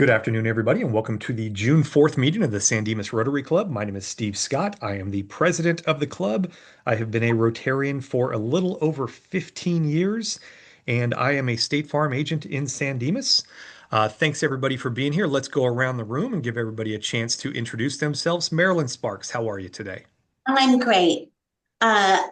Good afternoon, everybody, and welcome to the June 4th meeting of the San Dimas Rotary Club. My name is Steve Scott. I am the president of the club. I have been a Rotarian for a little over 15 years, and I am a State Farm agent in San Dimas. Thanks, everybody, for being here. Let's go around the room and give everybody a chance to introduce themselves. Marilyn Sparks, how are you today? I'm great. My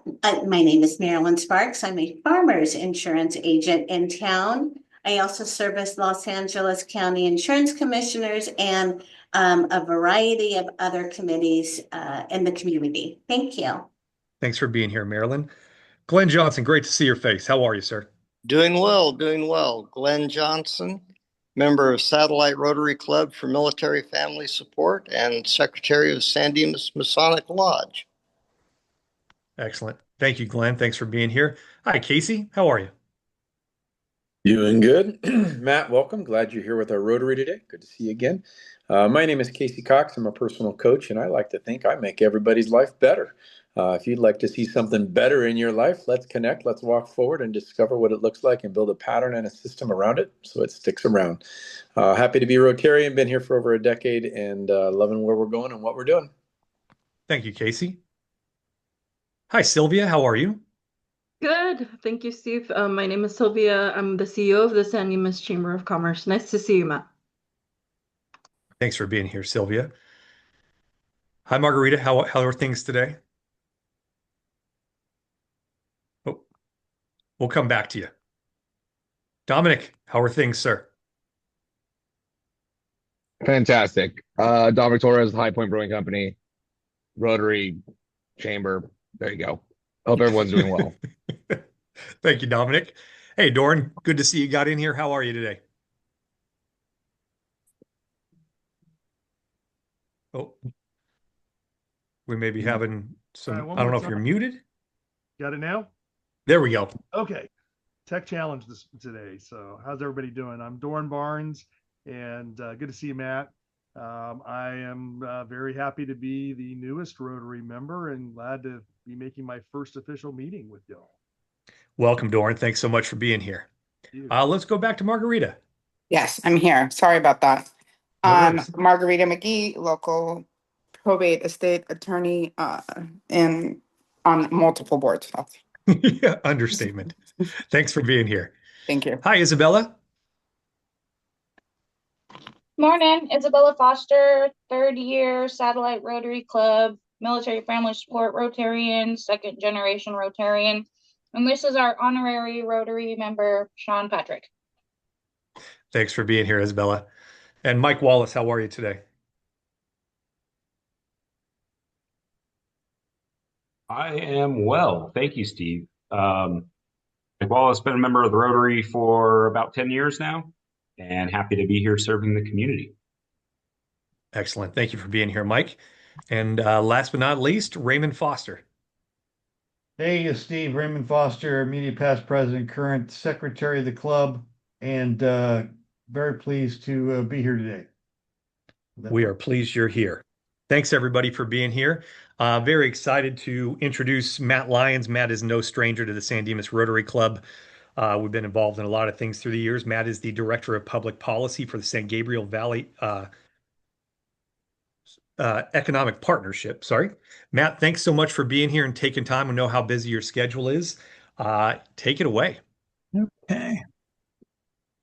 name is Marilyn Sparks. I'm a farmer's insurance agent in town. I also service Los Angeles County Insurance Commissioners and a variety of other committees in the community. Thank you. Thanks for being here, Marilyn. Glenn Johnson, great to see your face. How are you, sir? Doing well, doing well. Glenn Johnson, member of Satellite Rotary Club for Military Family Support and Secretary of San Dimas Masonic Lodge. Excellent. Thank you, Glenn. Thanks for being here. Hi, Casey. How are you? Doing good. Matt, welcome. Glad you're here with our Rotary today. Good to see you again. My name is Casey Cox. I'm a personal coach, and I like to think I make everybody's life better. If you'd like to see something better in your life, let's connect, let's walk forward and discover what it looks like and build a pattern and a system around it so it sticks around. Happy to be Rotarian, been here for over a decade and loving where we're going and what we're doing. Thank you, Casey. Hi, Sylvia. How are you? Good. Thank you, Steve. My name is Sylvia. I'm the CEO of the San Dimas Chamber of Commerce. Nice to see you, Matt. Thanks for being here, Sylvia. Hi, Margarita. How are things today? Oh, we'll come back to you. Dominic, how are things, sir? Fantastic. Dominic Torres, High Point Brewing Company, Rotary Chamber. There you go. Hope everyone's doing well. Thank you, Dominic. Hey, Doran, good to see you got in here. How are you today? Oh, we may be having some, All right, I don't know if you're muted. Got it now? There we go. Okay. Tech challenge today. So how's everybody doing? I'm Doran Barnes, and good to see you, Matt. I am very happy to be the newest Rotary member and glad to be making my first official meeting with y'all. Welcome, Doran. Thanks so much for being here. Let's go back to Margarita. Yes, I'm here. Sorry about that. No worries. Margarita McGee, local probate estate attorney, and on multiple boards. Yeah, understatement. Thanks for being here. Thank you. Hi, Isabella. Morning, Isabella Foster, third year Satellite Rotary Club, Military Family Support Rotarian, second generation Rotarian. And this is our honorary Rotary member, Sean Patrick. Thanks for being here, Isabella. And Mike Wallace, how are you today? I am well. Thank you, Steve. Mike Wallace, been a member of the Rotary for about 10 years now, and happy to be here serving the community. Excellent. Thank you for being here, Mike. And last but not least, Raymond Foster. Hey, Steve, Raymond Foster, immediate past president, current secretary of the club, and very pleased to be here today. We are pleased you're here. Thanks, everybody, for being here. Very excited to introduce Matt Lyons. Matt is no stranger to the San Dimas Rotary Club. We've been involved in a lot of things through the years. Matt is the Director of Public Policy for the San Gabriel Valley Economic Partnership. Sorry. Matt, thanks so much for being here and taking time. I know how busy your schedule is. Take it away. Okay.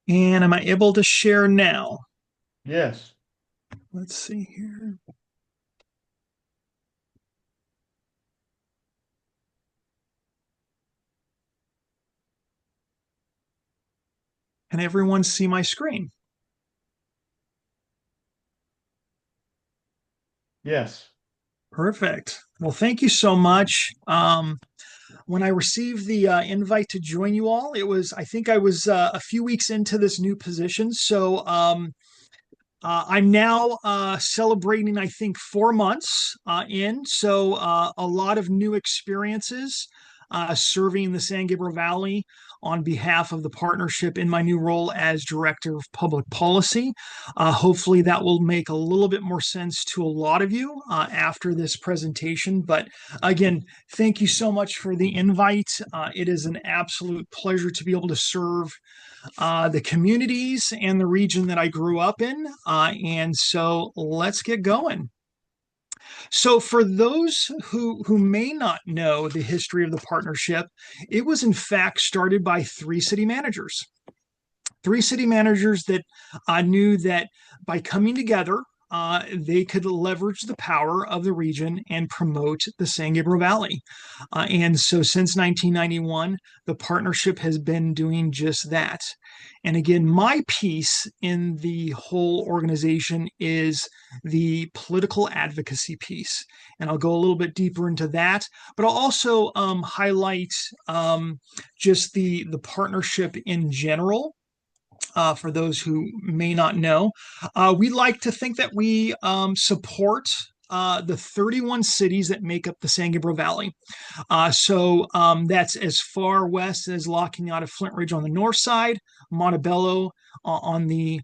And am I able to share now? Yes. Let's see here. Can everyone see my screen? Yes. Perfect. Well, thank you so much. When I received the invite to join you all, I think I was a few weeks into this new position. So I'm now celebrating, I think, 4 months in. So a lot of new experiences serving the San Gabriel Valley on behalf of the partnership in my new role as Director of Public Policy. Hopefully, that will make a little bit more sense to a lot of you after this presentation. But again, thank you so much for the invite. It is an absolute pleasure to be able to serve the communities and the region that I grew up in. And so let's get going. So, for those who may not know the history of the partnership, it was in fact started by three city managers. Three city managers that knew that by coming together, they could leverage the power of the region and promote the San Gabriel Valley. And so since 1991, the partnership has been doing just that. And again, my piece in the whole organization is the political advocacy piece. And I'll go a little bit deeper into that, but I'll also highlight just the partnership in general. For those who may not know, we like to think that we support the 31 cities that make up the San Gabriel Valley. So that's as far west as La Cañada Flint Ridge on the north side, Montebello on the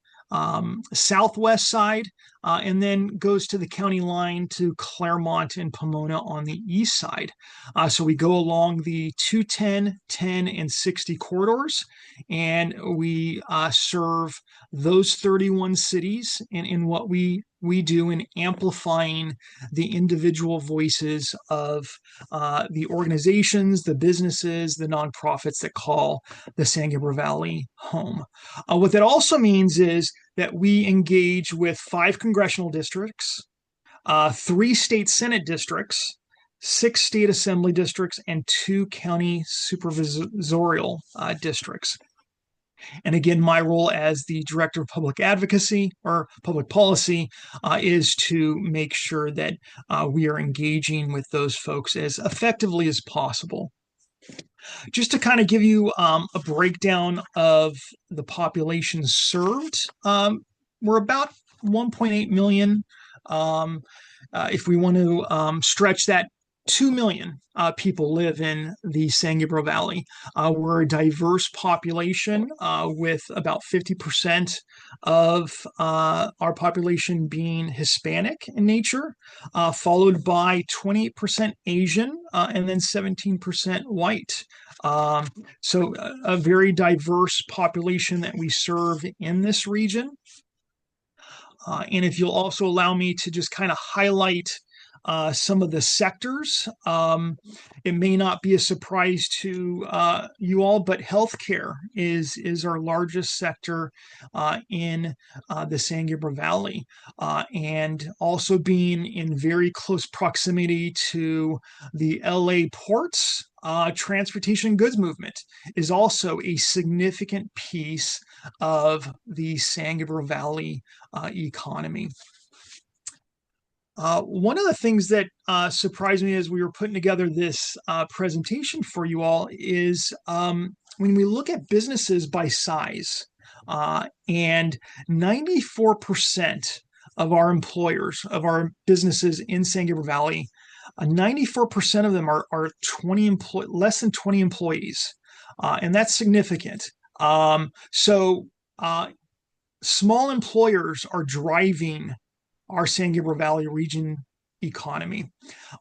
southwest side, and then goes to the county line to Claremont and Pomona on the east side. So we go along the 210, 10, and 60 corridors, and we serve those 31 cities in what we do in amplifying the individual voices of the organizations, the businesses, the nonprofits that call the San Gabriel Valley home. What that also means is that we engage with 5 congressional districts, 3 state Senate districts, 6 state assembly districts, and 2 county supervisorial districts. And again, my role as the Director of Public Advocacy or Public Policy is to make sure that we are engaging with those folks as effectively as possible. Just to kind of give you a breakdown of the population served, we're about 1.8 million. If we want to stretch that, 2 million people live in the San Gabriel Valley. We're a diverse population with about 50% of our population being Hispanic in nature, followed by 28% Asian, and then 17% white. So a very diverse population that we serve in this region. And if you'll also allow me to just kind of highlight some of the sectors. It may not be a surprise to you all, but healthcare is our largest sector in the San Gabriel Valley, and also being in very close proximity to the LA ports. Transportation goods movement is also a significant piece of the San Gabriel Valley economy. One of the things that surprised me as we were putting together this presentation for you all is when we look at businesses by size, and 94% of our employers, of our businesses in San Gabriel Valley, 94% of them are less than 20 employees, and that's significant. So small employers are driving our San Gabriel Valley region economy.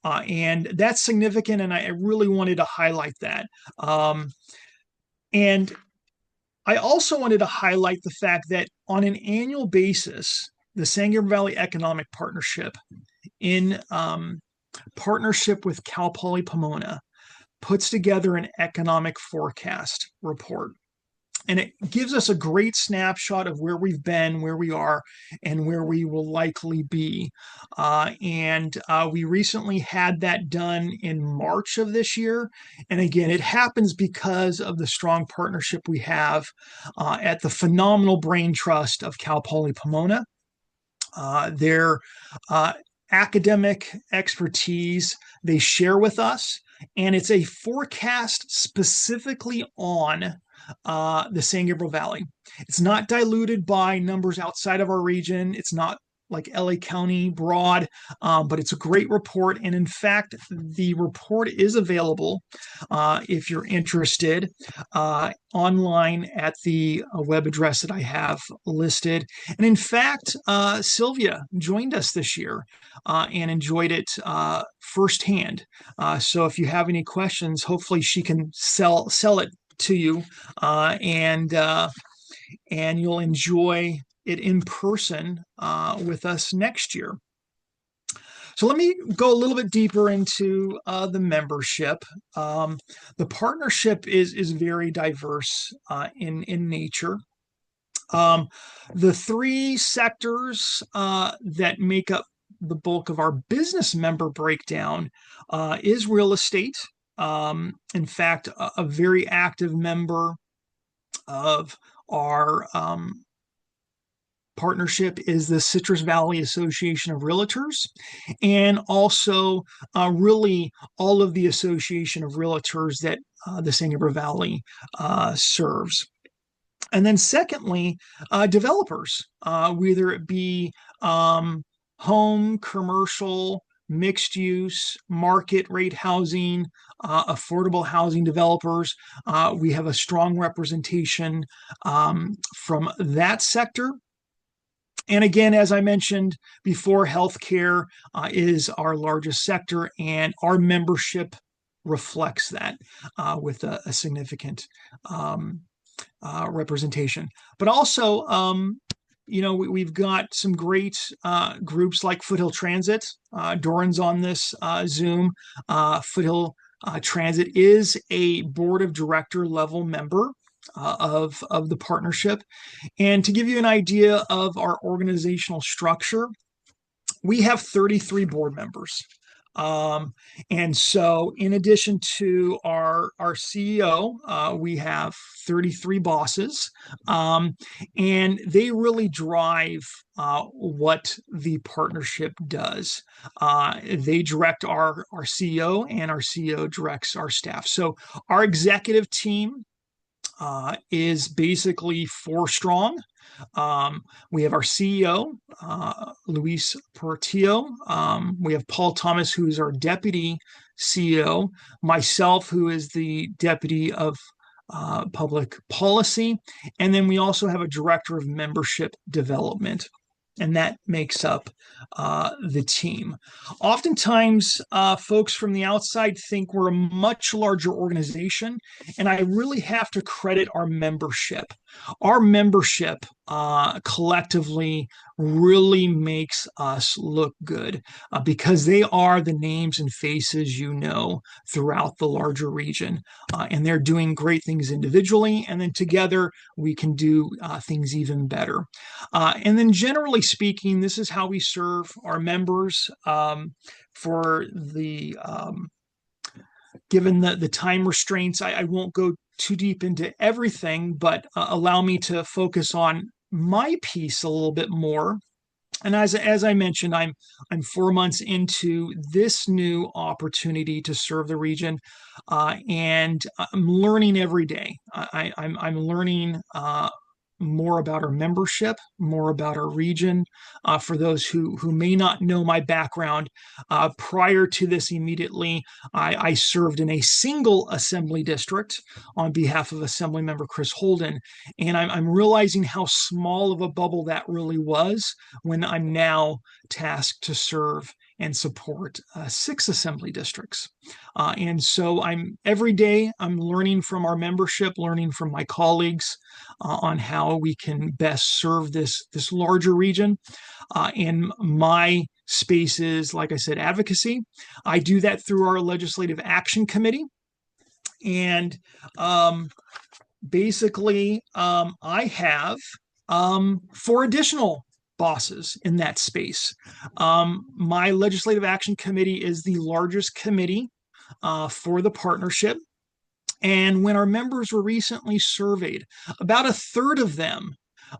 And that's significant, and I really wanted to highlight that. And I also wanted to highlight the fact that on an annual basis, the San Gabriel Valley Economic Partnership, in partnership with Cal Poly Pomona, puts together an economic forecast report. And it gives us a great snapshot of where we've been, where we are, and where we will likely be. And we recently had that done in March of this year. And again, it happens because of the strong partnership we have at the phenomenal brain trust of Cal Poly Pomona. Their academic expertise they share with us, and it's a forecast specifically on the San Gabriel Valley. It's not diluted by numbers outside of our region. It's not like LA County broad, but it's a great report. And in fact, the report is available if you're interested online at the web address that I have listed. And in fact, Sylvia joined us this year and enjoyed it firsthand. So if you have any questions, hopefully she can sell it to you, and you'll enjoy it in person with us next year. So let me go a little bit deeper into the membership. The partnership is very diverse in nature. The three sectors that make up the bulk of our business member breakdown is real estate. In fact, a very active member of our partnership is the Citrus Valley Association of Realtors, and also really all of the Association of Realtors that the San Gabriel Valley serves. And then secondly, developers, whether it be home, commercial, mixed use, market rate housing, affordable housing developers. We have a strong representation from that sector. And again, as I mentioned before, healthcare is our largest sector, and our membership reflects that with a significant representation. But also, we've got some great groups like Foothill Transit. Doran's on this Zoom. Foothill Transit is a board of director level member of the partnership. And to give you an idea of our organizational structure, we have 33 board members. And so in addition to our CEO, we have 33 bosses, and they really drive what the partnership does. They direct our CEO, and our CEO directs our staff. So our executive team is basically 4 strong. We have our CEO, Luis Portillo. We have Paul Thomas, who is our deputy CEO, myself, who is the deputy of public policy, and then we also have a director of membership development, and that makes up the team. Oftentimes, folks from the outside think we're a much larger organization, and I really have to credit our membership. Our membership collectively really makes us look good because they are the names and faces throughout the larger region, and they're doing great things individually, and then together we can do things even better. And then generally speaking, this is how we serve our members. For the given the time restraints, I won't go too deep into everything, but allow me to focus on my piece a little bit more. And as I mentioned, I'm 4 months into this new opportunity to serve the region, and I'm learning every day. I'm learning more about our membership, more about our region. For those who may not know my background, prior to this immediately, I served in a single assembly district on behalf of Assemblymember Chris Holden. And I'm realizing how small of a bubble that really was when I'm now tasked to serve and support 6 assembly districts. And so every day I'm learning from our membership, learning from my colleagues on how we can best serve this larger region. And my space is, like I said, advocacy. I do that through our Legislative Action Committee. And basically, I have 4 additional bosses in that space. My Legislative Action Committee is the largest committee for the partnership. And when our members were recently surveyed, about a third of them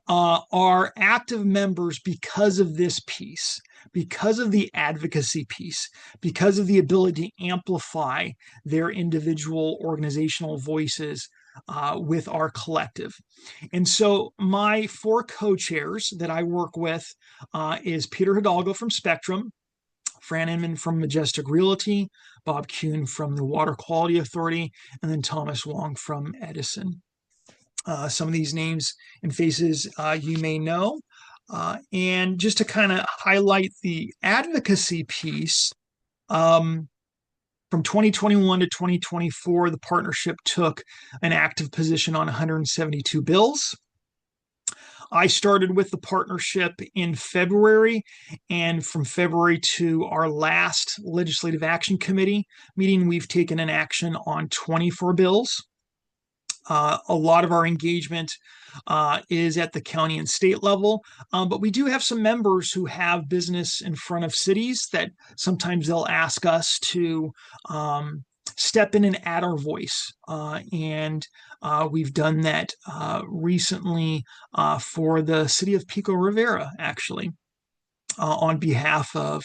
are active members because of this piece, because of the advocacy piece, because of the ability to amplify their individual organizational voices with our collective. And so my four co-chairs that I work with is Peter Hidalgo from Spectrum, Fran Inman from Majestic Realty, Bob Kuhn from the Water Quality Authority, and then Thomas Wong from Edison. Some of these names and faces you may know. And just to kind of highlight the advocacy piece, from 2021 to 2024, the partnership took an active position on 172 bills. I started with the partnership in February, and from February to our last Legislative Action Committee meeting, we've taken an action on 24 bills. A lot of our engagement is at the county and state level, but we do have some members who have business in front of cities that sometimes they'll ask us to step in and add our voice. And we've done that recently for the city of Pico Rivera, actually. On behalf of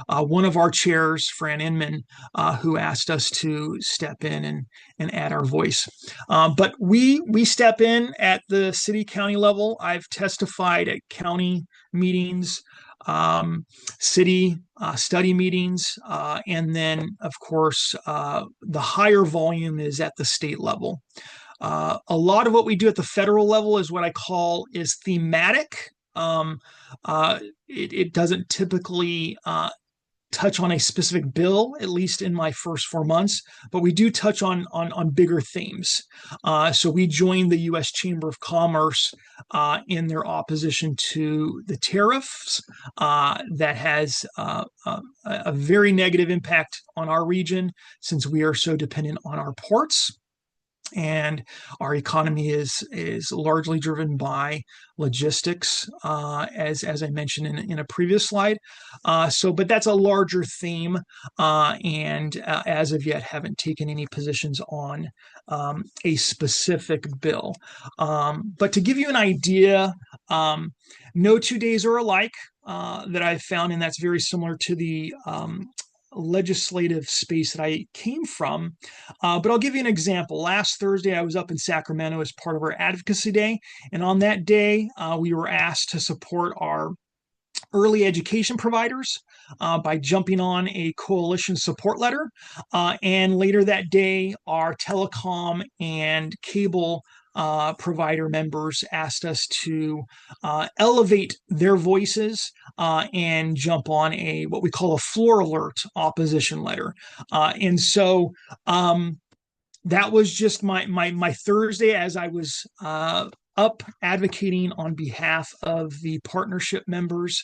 one of our chairs, Fran Inman, who asked us to step in and add our voice. But we step in at the city county level. I've testified at county meetings, city study meetings, and then, of course, the higher volume is at the state level. A lot of what we do at the federal level is what I call is thematic. It doesn't typically touch on a specific bill, at least in my first 4 months, but we do touch on bigger themes. So we joined the U.S. Chamber of Commerce in their opposition to the tariffs that has a very negative impact on our region since we are so dependent on our ports. And our economy is largely driven by logistics, as I mentioned in a previous slide. But that's a larger theme, and as of yet, haven't taken any positions on a specific bill. But to give you an idea, no 2 days are alike that I've found, and that's very similar to the legislative space that I came from. But I'll give you an example. Last Thursday, I was up in Sacramento as part of our advocacy day. And on that day, we were asked to support our early education providers by jumping on a coalition support letter. And later that day, our telecom and cable provider members asked us to elevate their voices and jump on what we call a floor alert opposition letter. And so that was just my Thursday as I was up advocating on behalf of the partnership members.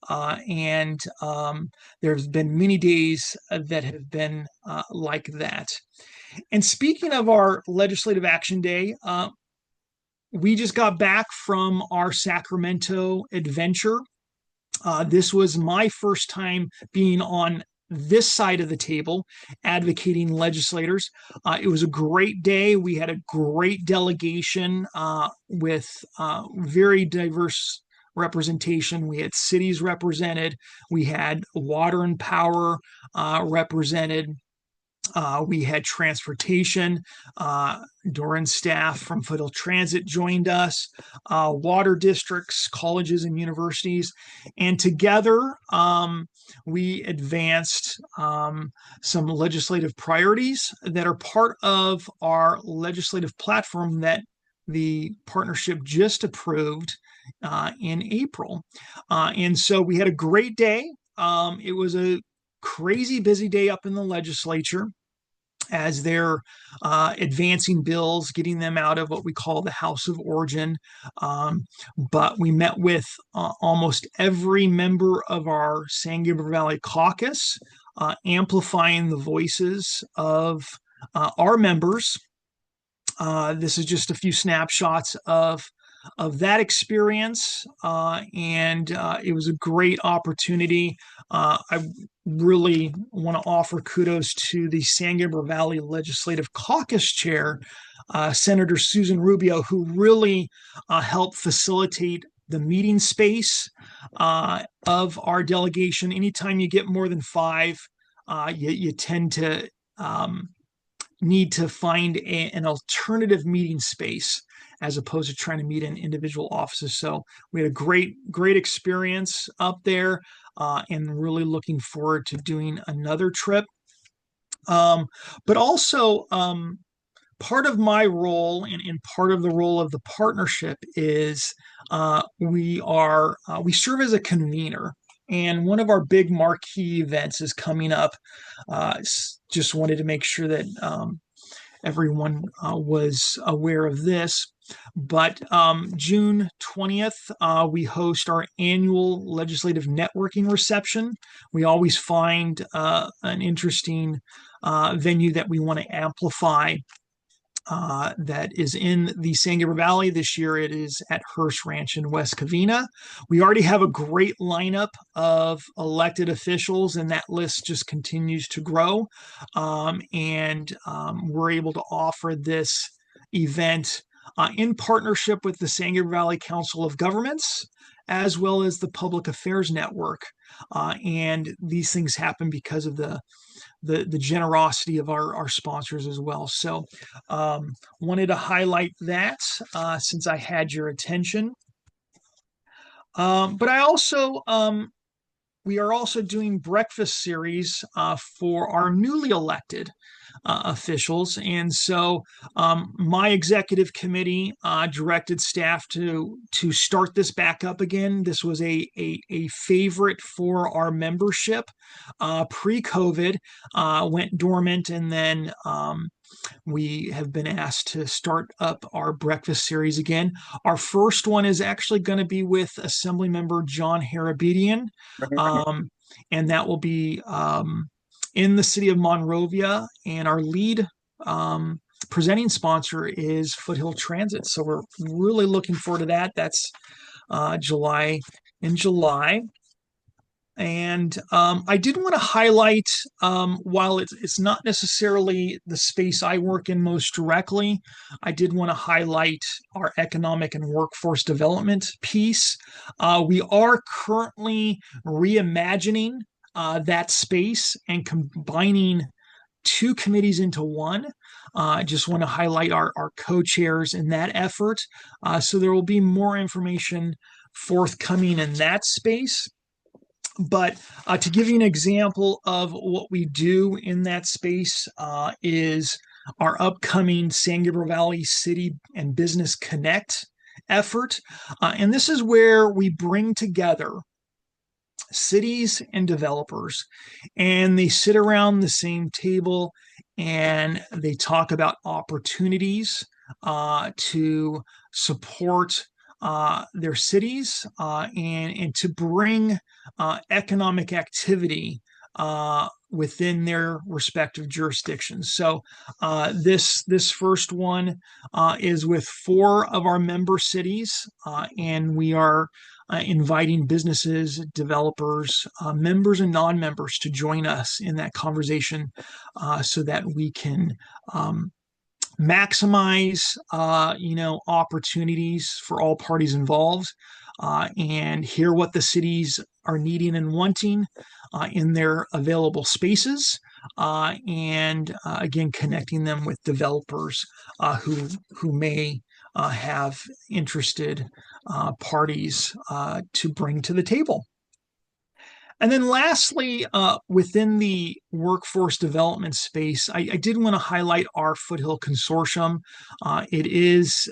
And there's been many days that have been like that. And speaking of our Legislative Action Day, we just got back from our Sacramento adventure. This was my first time being on this side of the table advocating legislators. It was a great day. We had a great delegation with very diverse representation. We had cities represented. We had water and power represented. We had transportation. Doran staff from Foothill Transit joined us, water districts, colleges, and universities. And together, we advanced some legislative priorities that are part of our legislative platform that the partnership just approved in April. And so we had a great day. It was a crazy busy day up in the legislature as they're advancing bills, getting them out of what we call the House of Origin. But we met with almost every member of our San Gabriel Valley caucus, amplifying the voices of our members. This is just a few snapshots of that experience, and it was a great opportunity. I really want to offer kudos to the San Gabriel Valley Legislative Caucus Chair, Senator Susan Rubio, who really helped facilitate the meeting space of our delegation. Anytime you get more than five, you tend to need to find an alternative meeting space as opposed to trying to meet in individual offices. So we had a great experience up there, and really looking forward to doing another trip. But also, part of my role and part of the role of the partnership is we serve as a convener. And one of our big marquee events is coming up. Just wanted to make sure that everyone was aware of this. But June 20th, we host our annual legislative networking reception. We always find an interesting venue that we want to amplify, that is in the San Gabriel Valley. This year it is at Hearst Ranch in West Covina. We already have a great lineup of elected officials, and that list just continues to grow. We're able to offer this event in partnership with the San Gabriel Valley Council of Governments, as well as the Public Affairs Network. And these things happen because of the generosity of our sponsors as well. So wanted to highlight that since I had your attention. But I also we are also doing breakfast series for our newly elected officials. And so my executive committee directed staff to start this back up again. This was a favorite for our membership pre-COVID, went dormant, and then we have been asked to start up our breakfast series again. Our first one is actually going to be with Assemblymember John Harabedian, and that will be in the city of Monrovia. And our lead presenting sponsor is Foothill Transit. So we're really looking forward to that. That's July. And I did want to highlight, while it's not necessarily the space I work in most directly, I did want to highlight our economic and workforce development piece. We are currently reimagining that space and combining two committees into one. I just want to highlight our co-chairs in that effort. So there will be more information forthcoming in that space. But to give you an example of what we do in that space is our upcoming San Gabriel Valley City and Business Connect effort. And this is where we bring together cities and developers, and they sit around the same table and they talk about opportunities to support their cities and to bring economic activity within their respective jurisdictions. So this first one is with 4 of our member cities, and we are inviting businesses, developers, members and non-members to join us in that conversation so that we can maximize opportunities for all parties involved, and hear what the cities are needing and wanting in their available spaces, and again connecting them with developers who may have interested parties to bring to the table. And then lastly, within the workforce development space, I did want to highlight our Foothill Consortium. It is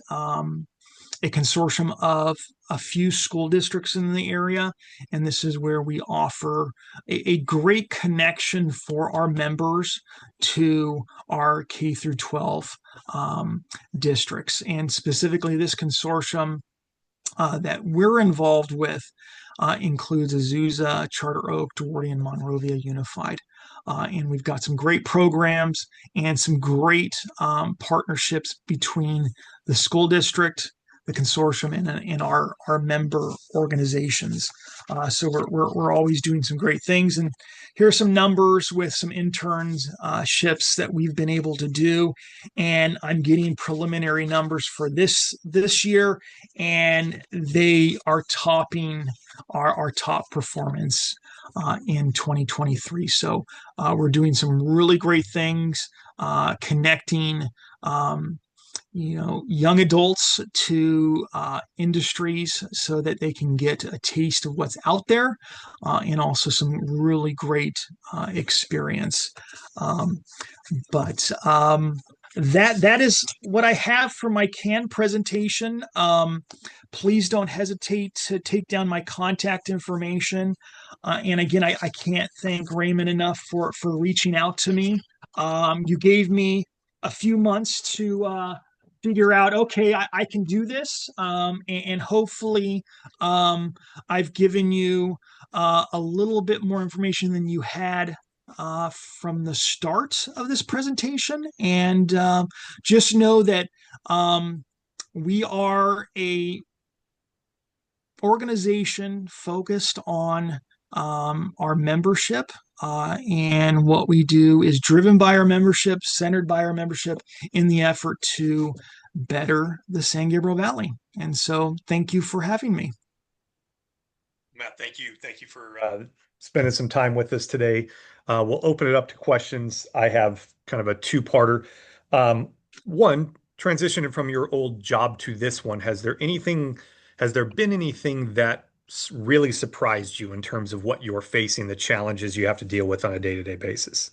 a consortium of a few school districts in the area, and this is where we offer a great connection for our members to our K through 12 districts. And specifically, this consortium that we're involved with includes Azusa, Charter Oak, Duarte, and Monrovia Unified. And we've got some great programs and some great partnerships between the school district, the consortium, and our member organizations. So we're always doing some great things. And here are some numbers with some internships that we've been able to do. And I'm getting preliminary numbers for this year, and they are topping our top performance in 2023. So we're doing some really great things connecting young adults to industries so that they can get a taste of what's out there, and also some really great experience. But that is what I have for my canned presentation. Please don't hesitate to take down my contact information. And again, I can't thank Raymond enough for reaching out to me. You gave me a few months to figure out, okay, I can do this. And hopefully, I've given you a little bit more information than you had from the start of this presentation. And just know that we are a organization focused on our membership. And what we do is driven by our membership, centered by our membership, in the effort to better the San Gabriel Valley. And so thank you for having me. Matt, thank you. Thank you for spending some time with us today. We'll open it up to questions. I have kind of a two-parter. One, transitioning from your old job to this one, has there been anything that really surprised you in terms of what you're facing, the challenges you have to deal with on a day-to-day basis?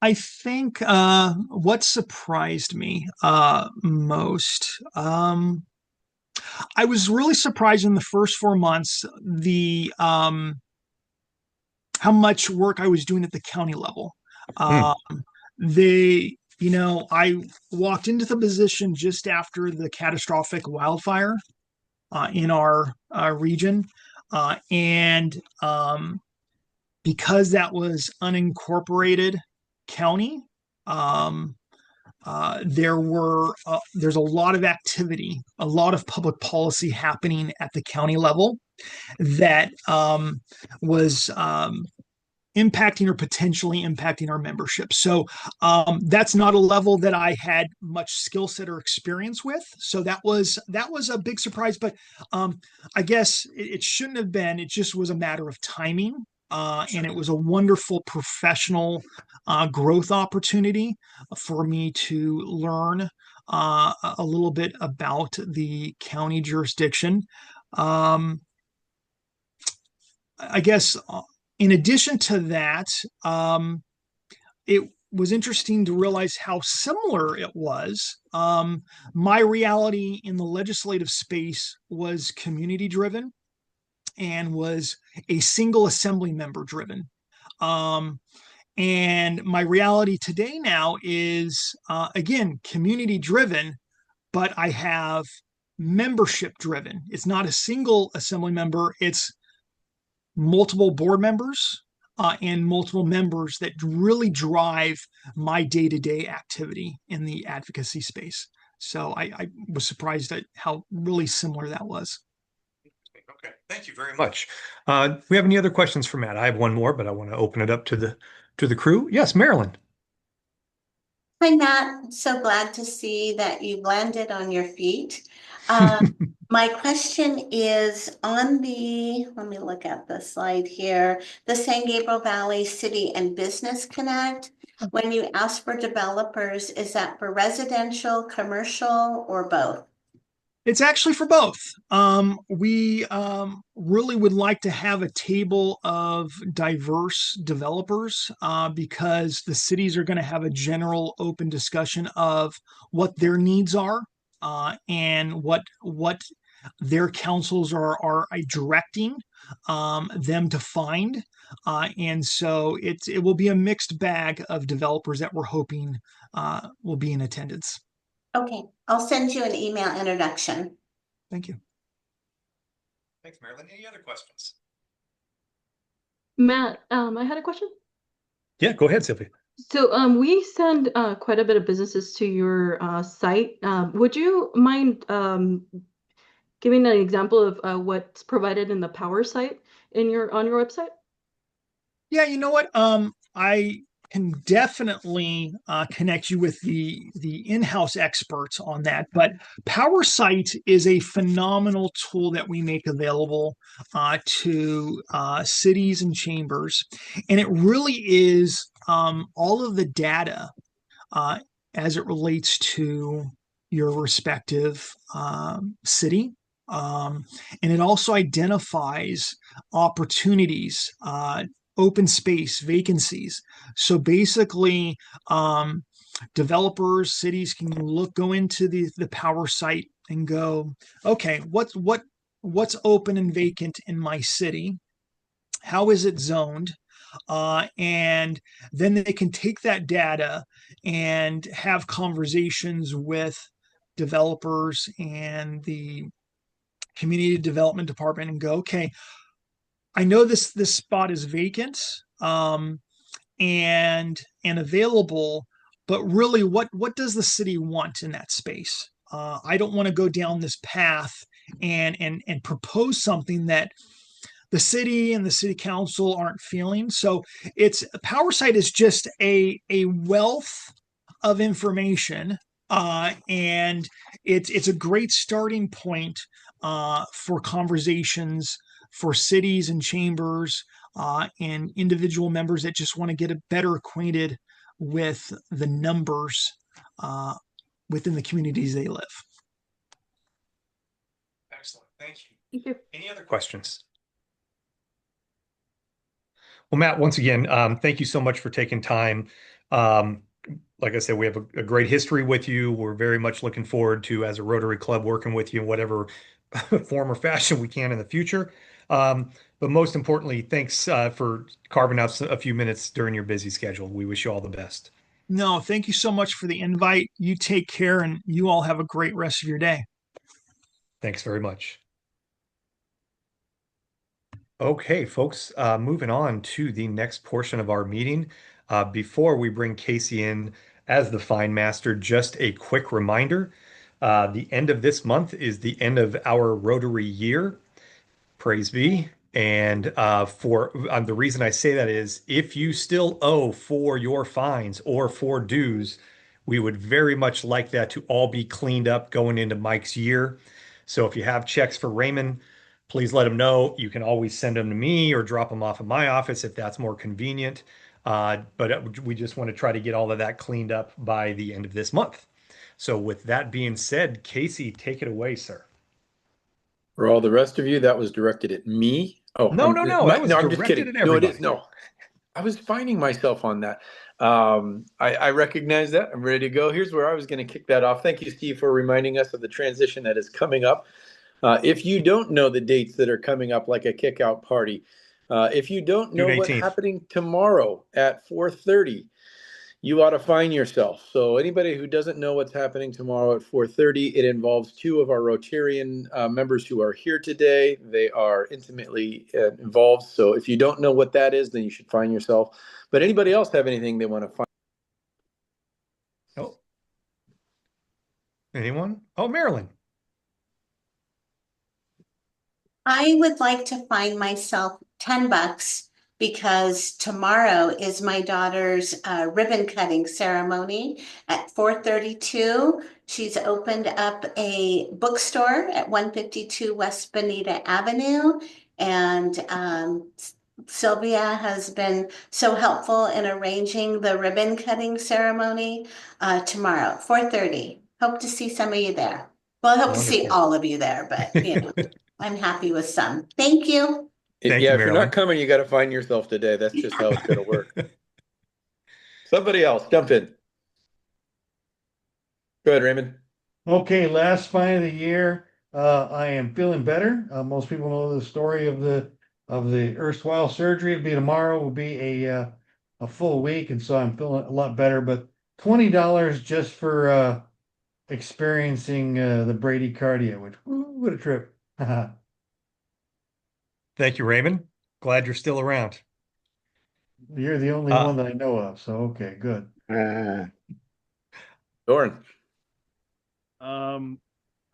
I think what surprised me most, I was really surprised in the first 4 months the how much work I was doing at the county level. Um, I walked into the position just after the catastrophic wildfire in our region, and because that was unincorporated county, um, there's a lot of activity, a lot of public policy happening at the county level that was impacting or potentially impacting our membership. So that's not a level that I had much skill set or experience with. So that was a big surprise. But I guess it shouldn't have been. It just was a matter of timing. And it was a wonderful professional growth opportunity for me to learn a little bit about the county jurisdiction. I guess in addition to that, it was interesting to realize how similar it was. My reality in the legislative space was community driven and was a single assembly member driven. And my reality today now is, again, community driven, but I have membership driven. It's not a single assembly member, it's multiple board members and multiple members that really drive my day-to-day activity in the advocacy space. So I was surprised at how really similar that was. Okay, thank you very much. We have any other questions for Matt? I have one more, but I want to open it up to the crew. Yes, Marilyn. Hi, Matt. So glad to see that you landed on your feet. My question is on let me look at the slide here, the San Gabriel Valley City and Business Connect. When you ask for developers, is that for residential, commercial, or both? It's actually for both. We really would like to have a table of diverse developers because the cities are going to have a general open discussion of what their needs are and what their councils are directing them to find. And so it will be a mixed bag of developers that we're hoping will be in attendance. Okay, I'll send you an email introduction. Thank you. Thanks, Marilyn. Any other questions? Matt, I had a question. Yeah, go ahead, Sylvia. So we send quite a bit of businesses to your site. Would you mind giving an example of what's provided in the power site on your website? Yeah, you know what? I can definitely connect you with the in-house experts on that. But PowerSite is a phenomenal tool that we make available to cities and chambers, and it really is all of the data uh, as it relates to your respective city. And it also identifies opportunities, open space, vacancies. So basically, developers, cities can go into the power site and go, okay, what's open and vacant in my city? How is it zoned? And then they can take that data and have conversations with developers and the community development department and go, okay, I know this spot is vacant and available, but really, what does the city want in that space? I don't want to go down this path and propose something that the city and the city council aren't feeling. So it's PowerSite is just a wealth of information, and it's a great starting point for conversations for cities and chambers and individual members that just want to get a better acquainted with the numbers uh, within the communities they live. Excellent. Thank you. Thank you. Any other questions? Well, Matt, once again, thank you so much for taking time. Um, like I said, we have a great history with you. We're very much looking forward to, as a Rotary Club, working with you in whatever form or fashion we can in the future. But most importantly, thanks for carving out a few minutes during your busy schedule. We wish you all the best. No, thank you so much for the invite. You take care, and you all have a great rest of your day. Thanks very much. Okay, folks, moving on to the next portion of our meeting. Before we bring Casey in as the fine master, just a quick reminder. The end of this month is the end of our Rotary year. Praise be. And for the reason I say that is if you still owe for your fines or for dues, we would very much like that to all be cleaned up going into Mike's year. So if you have checks for Raymond, please let him know. You can always send them to me or drop them off at my office if that's more convenient. But we just want to try to get all of that cleaned up by the end of this month. So with that being said, Casey, take it away, sir. For all the rest of you, that was directed at me. Oh, No, that was I'm just directed kidding. at No, it everybody. is. No, I was finding myself on that. I recognize that. I'm ready to go. Here's where I was going to kick that off. Thank you, Steve, for reminding us of the transition that is coming up. If you don't know the dates that are coming up, like a kickout party, if you don't June know what's 18th. happening tomorrow at 4:30, you ought to find yourself. So anybody who doesn't know what's happening tomorrow at 4:30, it involves two of our Rotarian members who are here today. They are intimately involved. So if you don't know what that is, then you should find yourself. But anybody else have anything they want to find? Oh, anyone? Oh, Marilyn. I would like to find myself $10 because tomorrow is my daughter's ribbon cutting ceremony at 4:32. She's opened up a bookstore at 152 West Bonita Avenue. And Sylvia has been so helpful in arranging the ribbon cutting ceremony tomorrow, 4:30. Hope to see some of you there. Well, I hope to see Wonderful. all of you there, but I'm happy with some. Thank you. Thank Yeah, you, if you're Marilyn. not coming, you got to find yourself today. That's just how it's going to work. Somebody else, jump in. Go ahead, Raymond. Okay, last fight of the year. I am feeling better. Most people know the story of the erstwhile surgery. It'll be tomorrow. Will be a full week, and so I'm feeling a lot better. But $20 just for experiencing the Brady cardio, which what a trip. Thank you, Raymond. Glad you're still around. You're the only one that I know of, so okay, good. Doran.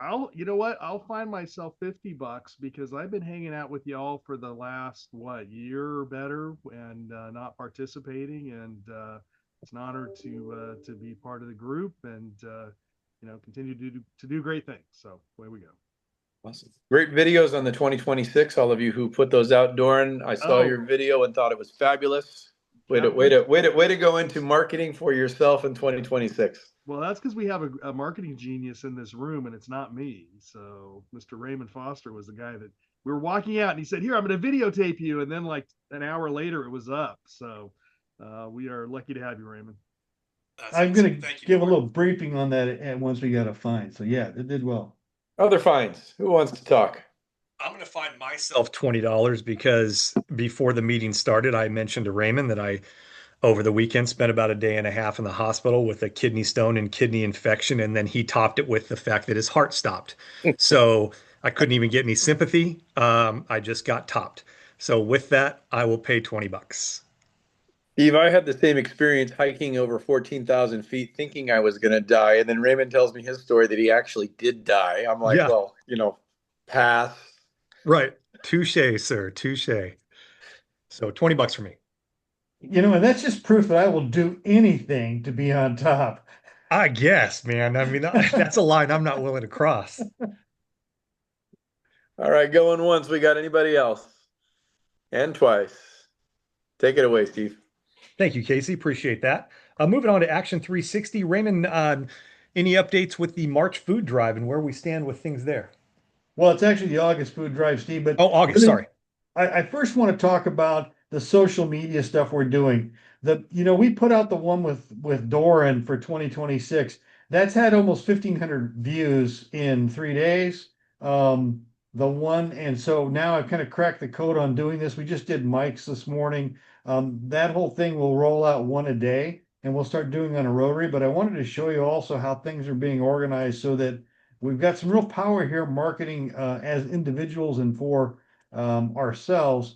You know what? I'll find myself $50 because I've been hanging out with y'all for the last, what, year or better and not participating. And it's an honor to be part of the group and, continue to do great things. So away we go. Awesome. Great videos on the 2026. All of you who put those out, Doran, I saw your video and thought it was fabulous. Way to go into marketing for yourself in 2026. Well, that's because we have a marketing genius in this room, and it's not me. So Mr. Raymond Foster was the guy that we were walking out, and he said, "Here, I'm going to videotape you." And then, like an hour later, it was up. So we are lucky to have you, Raymond. I'm going to give a little briefing on that once we got a fine. So yeah, it did well. Other fines. Who wants to talk? I'm going to find myself $20 because before the meeting started, I mentioned to Raymond that I, over the weekend, spent about a day and a half in the hospital with a kidney stone and kidney infection. And then he topped it with the fact that his heart stopped. So I couldn't even get any sympathy. I just got topped. So with that, I will pay $20. Steve, I had the same experience hiking over 14,000 feet thinking I was going to die. And then Raymond tells me his story that he actually did die. I'm like, Yeah. well, pass. Right. Touche, sir. Touche. So $20 for me. And that's just proof that I will do anything to be on top. I guess, man. I mean, that's a line I'm not willing to cross. All right, going once. We got anybody else? And twice. Take it away, Steve. Thank you, Casey. Appreciate that. Moving on to Action 360. Raymond, any updates with the March food drive and where we stand with things there? Well, it's actually the August food drive, Steve. But August, sorry. I first want to talk about the social media stuff we're doing. We put out the one with Doran for 2026. That's had almost 1,500 views in 3 days. And so now I've kind of cracked the code on doing this. We just did Mike's this morning. That whole thing will roll out one a day, and we'll start doing on a Rotary. But I wanted to show you also how things are being organized so that we've got some real power here marketing as individuals and for ourselves.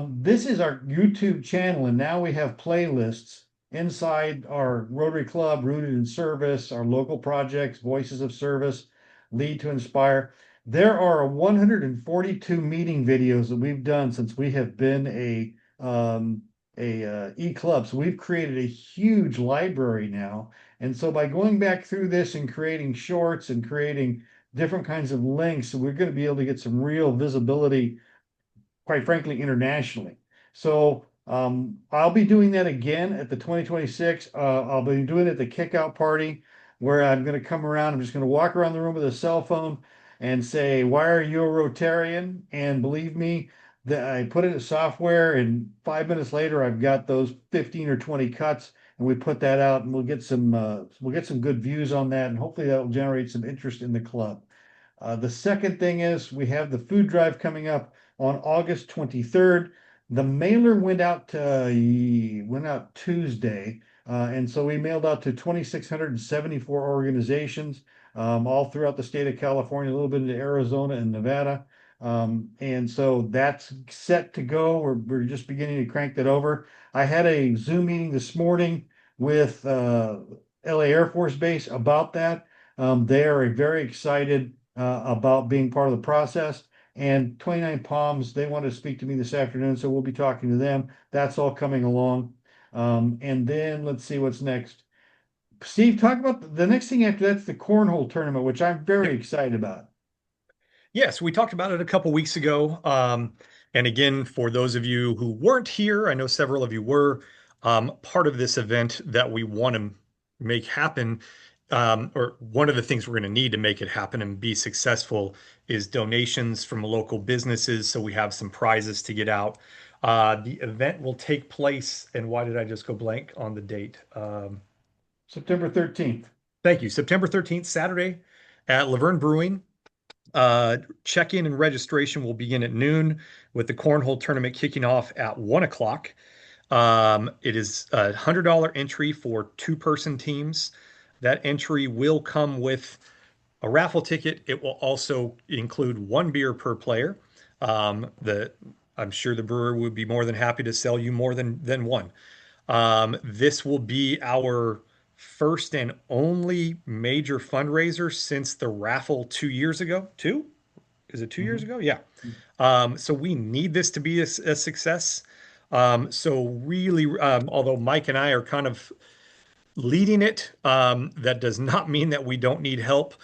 This is our YouTube channel, and now we have playlists inside our Rotary Club, Rooted in Service, our local projects, Voices of Service, Lead to Inspire. There are 142 meeting videos that we've done since we have been a e-club. So we've created a huge library now. And so by going back through this and creating shorts and creating different kinds of links, we're going to be able to get some real visibility, quite frankly, internationally. So I'll be doing that again at the 2026. I'll be doing it at the kickout party where I'm going to come around. I'm just going to walk around the room with a cell phone and say, "Why are you a Rotarian?" And believe me, that I put it in software, and 5 minutes later, I've got those 15 or 20 cuts, and we put that out, and we'll get some good views on that, and hopefully that will generate some interest in the club. The second thing is we have the food drive coming up on August 23rd. The mailer went out Tuesday, and so we mailed out to 2,674 organizations all throughout the state of California, a little bit into Arizona and Nevada. And so that's set to go. We're just beginning to crank that over. I had a Zoom meeting this morning with LA Air Force Base about that. They are very excited about being part of the process. And 29 Palms, they want to speak to me this afternoon, so we'll be talking to them. That's all coming along. And then let's see what's next. Steve, talk about the next thing after that's the cornhole tournament, which I'm very excited about. Yes, we talked about it a couple weeks ago. And again, for those of you who weren't here, I know several of you were, part of this event that we want to make happen, or one of the things we're going to need to make it happen and be successful is donations from local businesses. So we have some prizes to get out. The event will take place, and why did I just go blank on the date? September 13th. Thank you. September 13th, Saturday at Laverne Brewing. Check-in and registration will begin at noon with the cornhole tournament kicking off at 1 o'clock. It is a $100 entry for two-person teams. That entry will come with a raffle ticket. It will also include one beer per player. I'm sure the brewer would be more than happy to sell you more than one. This will be our first and only major fundraiser since the raffle 2 years ago. Two? Is it 2 years ago? Yeah. So we need this to be a success. So really, although Mike and I are kind of leading it, that does not mean that we don't need help.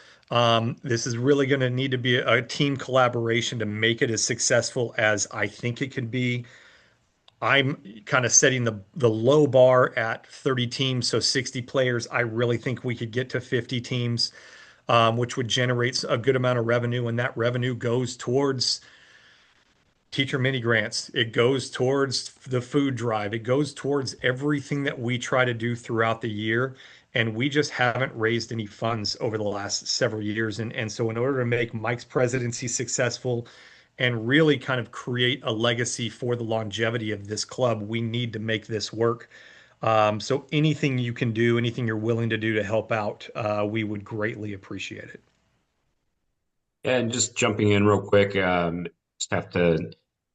This is really going to need to be a team collaboration to make it as successful as I think it can be. I'm kind of setting the low bar at 30 teams, so 60 players. I really think we could get to 50 teams, which would generate a good amount of revenue, and that revenue goes towards teacher mini grants. It goes towards the food drive. It goes towards everything that we try to do throughout the year. And we just haven't raised any funds over the last several years. And so, in order to make Mike's presidency successful and really kind of create a legacy for the longevity of this club, we need to make this work. So, anything you can do, anything you're willing to do to help out, we would greatly appreciate it. And just jumping in real quick, just have to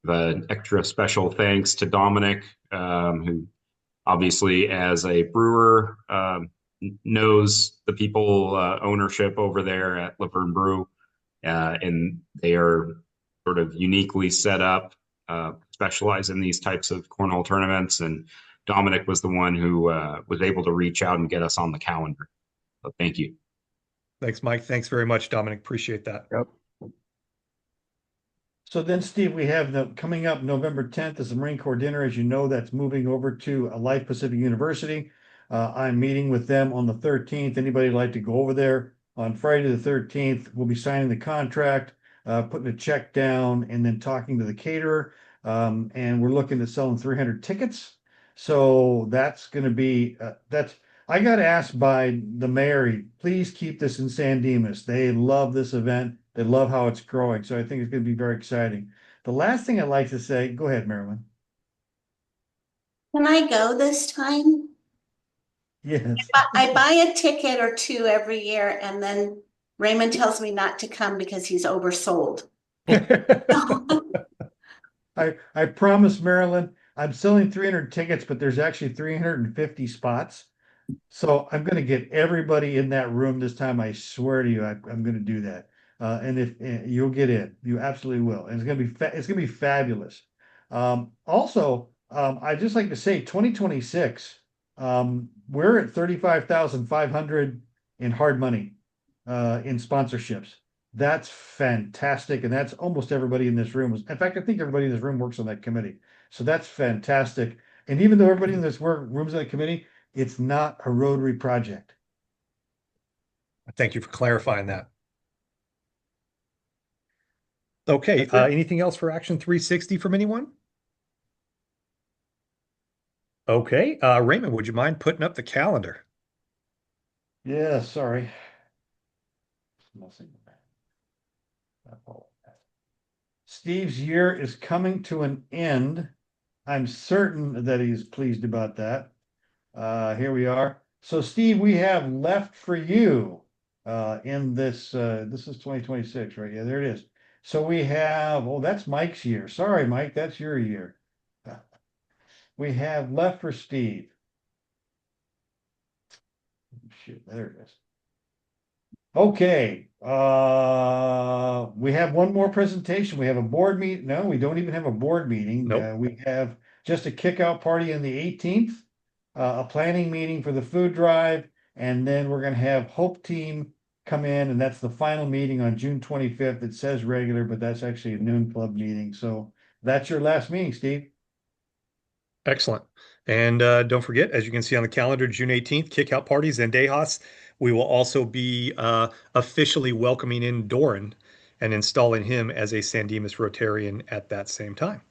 give an extra special thanks to Dominic, who obviously, as a brewer, knows the people ownership over there at Laverne Brew, and they are sort of uniquely set up, specialize in these types of cornhole tournaments. And Dominic was the one who was able to reach out and get us on the calendar. So thank you. Thanks, Mike. Thanks very much, Dominic. Appreciate that. Yep. So then, Steve, we have the coming up November 10th is the Marine Corps dinner. As you know, that's moving over to Life Pacific University. I'm meeting with them on the 13th. Anybody like to go over there on Friday the 13th? We'll be signing the contract, putting a check down, and then talking to the caterer. And we're looking at selling 300 tickets. So that's going to be I got asked by the mayor, please keep this in San Dimas. They love this event. They love how it's growing. So I think it's going to be very exciting. The last thing I'd like to say, go ahead, Marilyn. Can I go this time? Yes. I buy a ticket or two every year, and then Raymond tells me not to come because he's oversold. I promise, Marilyn, I'm selling 300 tickets, but there's actually 350 spots. So I'm going to get everybody in that room this time. I swear to you, I'm going to do that. And if you'll get in, you absolutely will. And it's going to be it's going to be fabulous. Also, I'd just like to say 2026, we're at 35,500 in hard money in sponsorships. That's fantastic. And that's almost everybody in this room. In fact, I think everybody in this room works on that committee. So that's fantastic. And even though everybody in this room's on that committee, it's not a Rotary project. Thank you for clarifying that. Okay, anything else for Action 360 from anyone? Okay, Raymond, would you mind putting up the calendar? Yeah, sorry. Steve's year is coming to an end. I'm certain that he's pleased about that. Here we are. So Steve, we have left for you in this this is 2026, right? Yeah, there it is. So we have, oh, that's Mike's year. Sorry, Mike, that's your year. We have left for Steve. Shoot, there it is. Okay, we have one more presentation. We have a board meet. No, we don't even have a board meeting. Nope. We have just a kickout party on the 18th, a planning meeting for the food drive, and then we're going to have Hope Team come in, and that's the final meeting on June 25th. It says regular, but that's actually a noon club meeting. So that's your last meeting, Steve. Excellent. And don't forget, as you can see on the calendar, June 18th, kickout parties and Dejas. We will also be officially welcoming in Doran and installing him as a San Dimas Rotarian at that same time.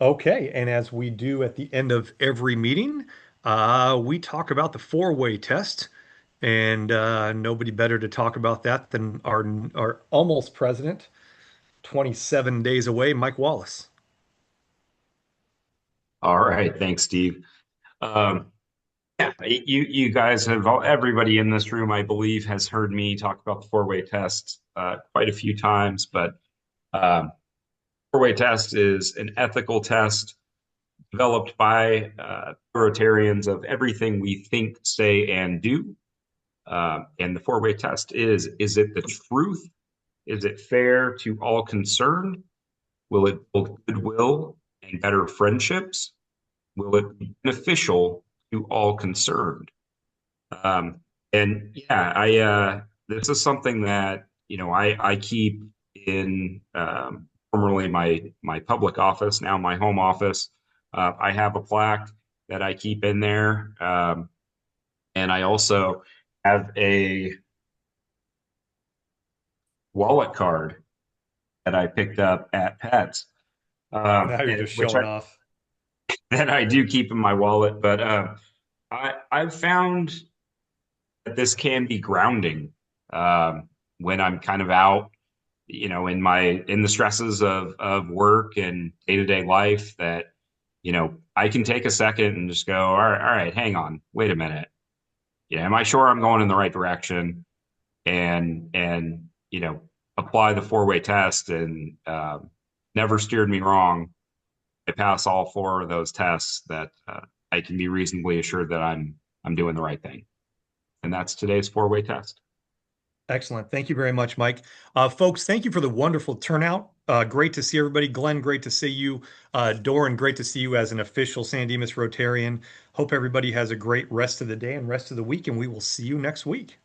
Okay, and as we do at the end of every meeting, we talk about the four-way test. And nobody better to talk about that than our almost president, 27 days away, Mike Wallace. All right, thanks, Steve. Yeah, you guys have everybody in this room, I believe, has heard me talk about the four-way test quite a few times. But four-way test is an ethical test developed by Rotarians of everything we think, say, and do. And the four-way test is it the truth? Is it fair to all concerned? Will it build goodwill and better friendships? Will it be beneficial to all concerned? Um, and yeah, this is something that I keep in formerly my public office, now my home office. I have a plaque that I keep in there, and I also have a wallet card that I picked up at Pets, Now you're just which showing off. that I do keep in my wallet. But I've found that this can be grounding when I'm kind of out, in the stresses of work and day-to-day life. That I can take a second and just go, all right, hang on, wait a minute. Am I sure I'm going in the right direction? And apply the four-way test, and never steered me wrong. I pass all four of those tests, that I can be reasonably assured that I'm doing the right thing. And that's today's four-way test. Excellent. Thank you very much, Mike. Folks, thank you for the wonderful turnout. Great to see everybody. Glenn, great to see you. Doran, great to see you as an official San Dimas Rotarian. Hope everybody has a great rest of the day and rest of the week, and we will see you next week.